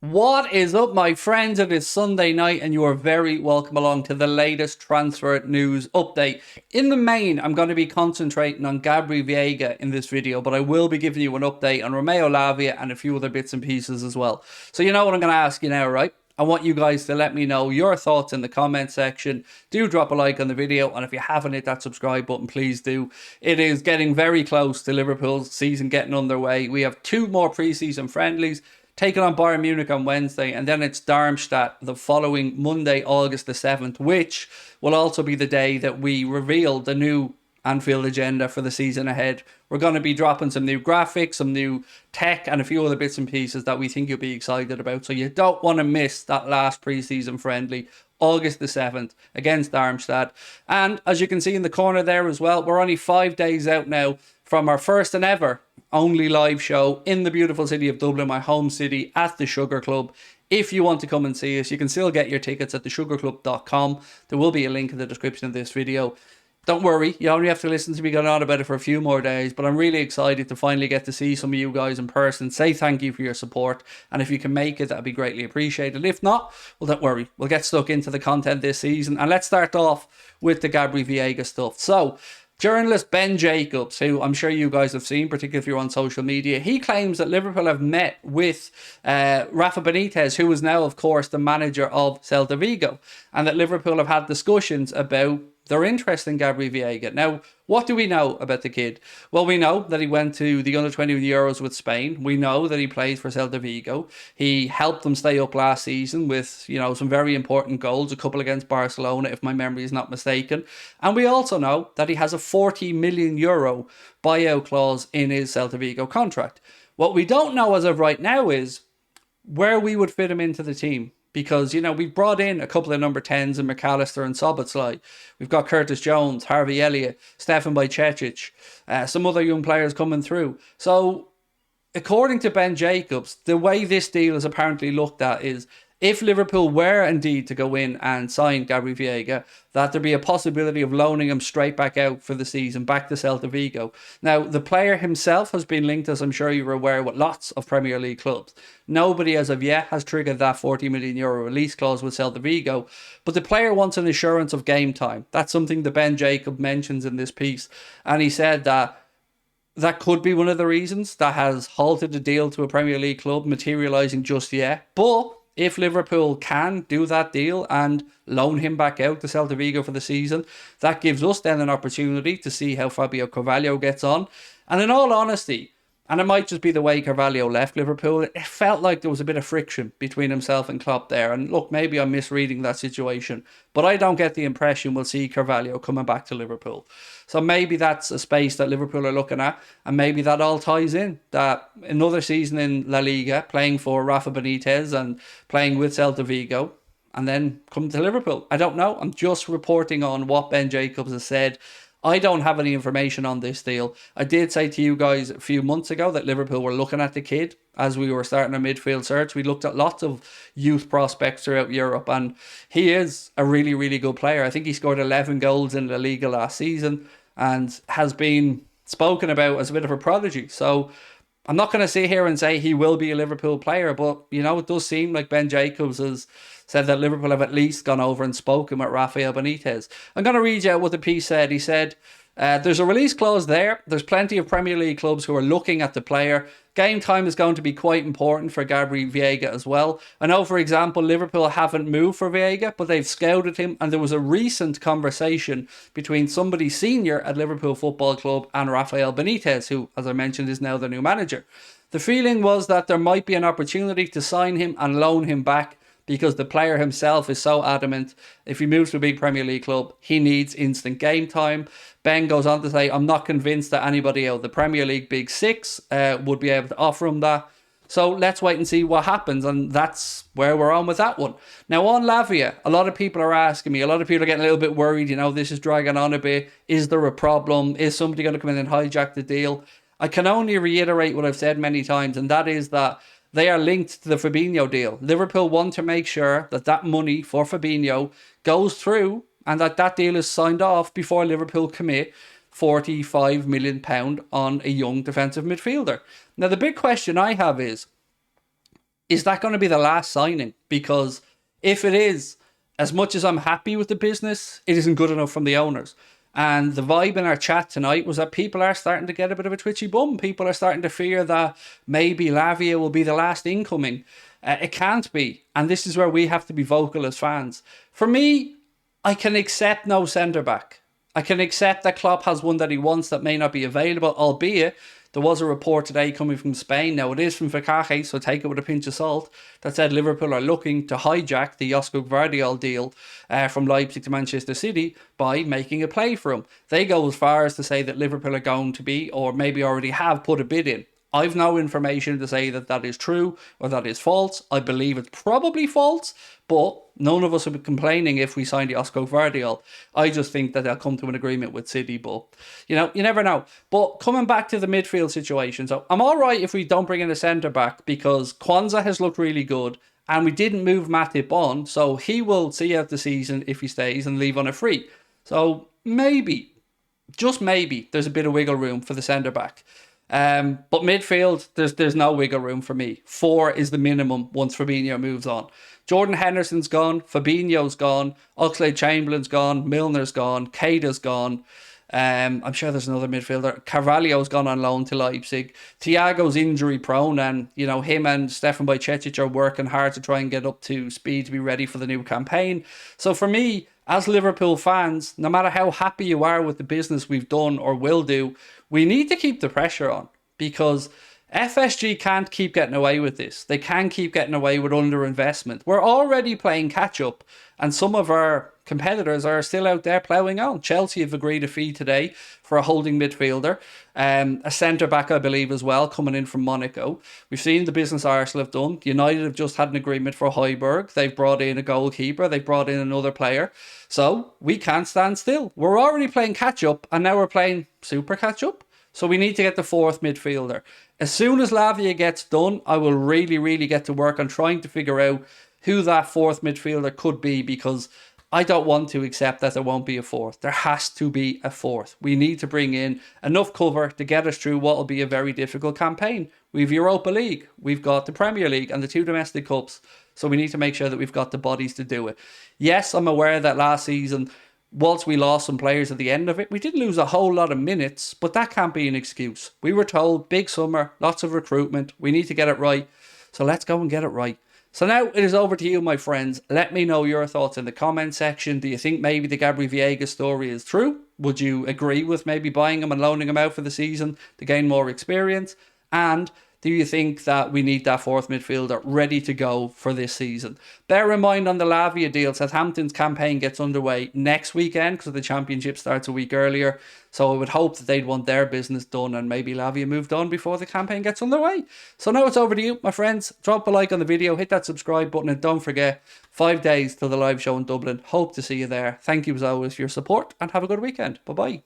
What is up, my friends? It is Sunday night, and you are very welcome along to the latest transfer news update. In the main, I'm going to be concentrating on Gabri Veiga in this video, but I will be giving you an update on Romeo Lavia and a few other bits and pieces as well. So you know what I'm going to ask you now, right? I want you guys to let me know your thoughts in the comment section. Do drop a like on the video, and if you haven't hit that subscribe button, please do. It is getting very close to Liverpool's season getting underway. We have two more pre-season friendlies, taking on Bayern Munich on Wednesday, and then it's Darmstadt the following Monday, August the 7th, which will also be the day that we reveal the new Anfield Agenda for the season ahead. We're going to be dropping some new graphics, some new tech, and a few other bits and pieces that we think you'll be excited about. So you don't want to miss that last pre-season friendly, August the 7th, against Darmstadt. And as you can see in the corner there as well, we're only 5 days out now from our first and ever only live show in the beautiful city of Dublin, my home city, at the Sugar Club. If you want to come and see us, you can still get your tickets at thesugarclub.com. There will be a link in the description of this video. Don't worry, you only have to listen to me going on about it for a few more days, but I'm really excited to finally get to see some of you guys in person. Say thank you for your support, and if you can make it, that'd be greatly appreciated. If not, well, don't worry, we'll get stuck into the content this season, and let's start off with the Gabri Veiga stuff. So, journalist Ben Jacobs, who I'm sure you guys have seen, particularly if you're on social media, he claims that Liverpool have met with Rafa Benitez, who is now, of course, the manager of Celta Vigo, and that Liverpool have had discussions about their interest in Gabri Veiga. Now, what do we know about the kid? Well, we know that he went to the Under-20 Euros with Spain. We know that he plays for Celta Vigo. He helped them stay up last season with, some very important goals, a couple against Barcelona, if my memory is not mistaken. And we also know that he has a 40 million euro buyout clause in his Celta Vigo contract. What we don't know as of right now is where we would fit him into the team. Because, we've brought in a couple of number 10s in McAllister and Szoboszlai. We've got Curtis Jones, Harvey Elliott, Stefan Bajcetic, some other young players coming through. So, according to Ben Jacobs, the way this deal is apparently looked at is, if Liverpool were indeed to go in and sign Gabri Veiga, that there'd be a possibility of loaning him straight back out for the season, back to Celta Vigo. Now, the player himself has been linked, as I'm sure you're aware, with lots of Premier League clubs. Nobody as of yet has triggered that 40 million euro release clause with Celta Vigo, but the player wants an assurance of game time. That's something that Ben Jacob mentions in this piece, and he said that could be one of the reasons that has halted the deal to a Premier League club materialising just yet. But if Liverpool can do that deal and loan him back out to Celta Vigo for the season, that gives us then an opportunity to see how Fabio Carvalho gets on. And in all honesty, and it might just be the way Carvalho left Liverpool, it felt like there was a bit of friction between himself and Klopp there. And look, maybe I'm misreading that situation, but I don't get the impression we'll see Carvalho coming back to Liverpool. So maybe that's a space that Liverpool are looking at, and maybe that all ties in. That another season in La Liga, playing for Rafa Benitez and playing with Celta Vigo, and then come to Liverpool. I don't know. I'm just reporting on what Ben Jacobs has said. I don't have any information on this deal. I did say to you guys a few months ago that Liverpool were looking at the kid as we were starting a midfield search. We looked at lots of youth prospects throughout Europe, and he is a really, really good player. I think he scored 11 goals in La Liga last season and has been spoken about as a bit of a prodigy. So I'm not going to sit here and say he will be a Liverpool player, but, it does seem like Ben Jacobs has said that Liverpool have at least gone over and spoken with Rafael Benitez. I'm going to read you out what the piece said. He said, there's a release clause there. There's plenty of Premier League clubs who are looking at the player. Game time is going to be quite important for Gabri Veiga as well. I know, for example, Liverpool haven't moved for Veiga, but they've scouted him, and there was a recent conversation between somebody senior at Liverpool Football Club and Rafael Benitez, who, as I mentioned, is now the new manager. The feeling was that there might be an opportunity to sign him and loan him back, because the player himself is so adamant if he moves to a big Premier League club, he needs instant game time. Ben goes on to say, I'm not convinced that anybody out of the Premier League Big Six would be able to offer him that. So let's wait and see what happens, and that's where we're on with that one. Now on Lavia, a lot of people are asking me, a lot of people are getting a little bit worried, this is dragging on a bit. Is there a problem? Is somebody going to come in and hijack the deal? I can only reiterate what I've said many times, and that is that they are linked to the Fabinho deal. Liverpool want to make sure that money for Fabinho goes through and that deal is signed off before Liverpool commit £45 million on a young defensive midfielder. Now, the big question I have is, is that going to be the last signing? Because if it is, as much as I'm happy with the business, it isn't good enough from the owners. And the vibe in our chat tonight was that people are starting to get a bit of a twitchy bum. People are starting to fear that maybe Lavia will be the last incoming. It can't be. And this is where we have to be vocal as fans. For me, I can accept no centre back. I can accept that Klopp has one that he wants that may not be available, albeit there was a report today coming from Spain. Now, it is from Vicaje, so take it with a pinch of salt, that said Liverpool are looking to hijack the Josko Gvardiol deal from Leipzig to Manchester City by making a play for him. They go as far as to say that Liverpool are going to be, or maybe already have, put a bid in. I've no information to say that that is true or that is false. I believe it's probably false, but none of us will be complaining if we signed the Josko Gvardiol. I just think that they'll come to an agreement with City, but you never know. But coming back to the midfield situation, so I'm all right if we don't bring in a centre back because Kwanzaa has looked really good and we didn't move Matip on, so he will see out the season if he stays and leave on a free. So maybe, just maybe, there's a bit of wiggle room for the centre back. But midfield, there's no wiggle room for me. 4 is the minimum once Fabinho moves on. Jordan Henderson's gone, Fabinho's gone, Oxlade-Chamberlain's gone, Milner's gone, Keita's gone. I'm sure there's another midfielder. Carvalho's gone on loan to Leipzig. Thiago's injury prone, and him and Stefan Bajcetic are working hard to try and get up to speed to be ready for the new campaign. So for me, as Liverpool fans, no matter how happy you are with the business we've done or will do, we need to keep the pressure on because FSG can't keep getting away with this. They can't keep getting away with underinvestment. We're already playing catch up and some of our competitors are still out there ploughing on. Chelsea have agreed a fee today for a holding midfielder, a centre-back, I believe, as well, coming in from Monaco. We've seen the business Arsenal have done. United have just had an agreement for Højbjerg. They've brought in a goalkeeper. They've brought in another player. So we can't stand still. We're already playing catch-up, and now we're playing super catch-up. So we need to get the 4th midfielder. As soon as Lavia gets done, I will really, really get to work on trying to figure out who that 4th midfielder could be because I don't want to accept that there won't be a 4th. There has to be a 4th. We need to bring in enough cover to get us through what will be a very difficult campaign. We've Europa League, we've got the Premier League and the 2 domestic cups. So we need to make sure that we've got the bodies to do it. Yes, I'm aware that last season, whilst we lost some players at the end of it, we didn't lose a whole lot of minutes, but that can't be an excuse. We were told, big summer, lots of recruitment, we need to get it right. So let's go and get it right. So now it is over to you, my friends. Let me know your thoughts in the comment section. Do you think maybe the Gabri Veiga story is true? Would you agree with maybe buying him and loaning him out for the season to gain more experience? And do you think that we need that 4th midfielder ready to go for this season? Bear in mind on the Lavia deal, Southampton's campaign gets underway next weekend because the championship starts a week earlier. So I would hope that they'd want their business done and maybe Lavia moved on before the campaign gets underway. So now it's over to you, my friends. Drop a like on the video, hit that subscribe button, and don't forget, 5 days till the live show in Dublin. Hope to see you there. Thank you as always for your support and have a good weekend. Bye-bye.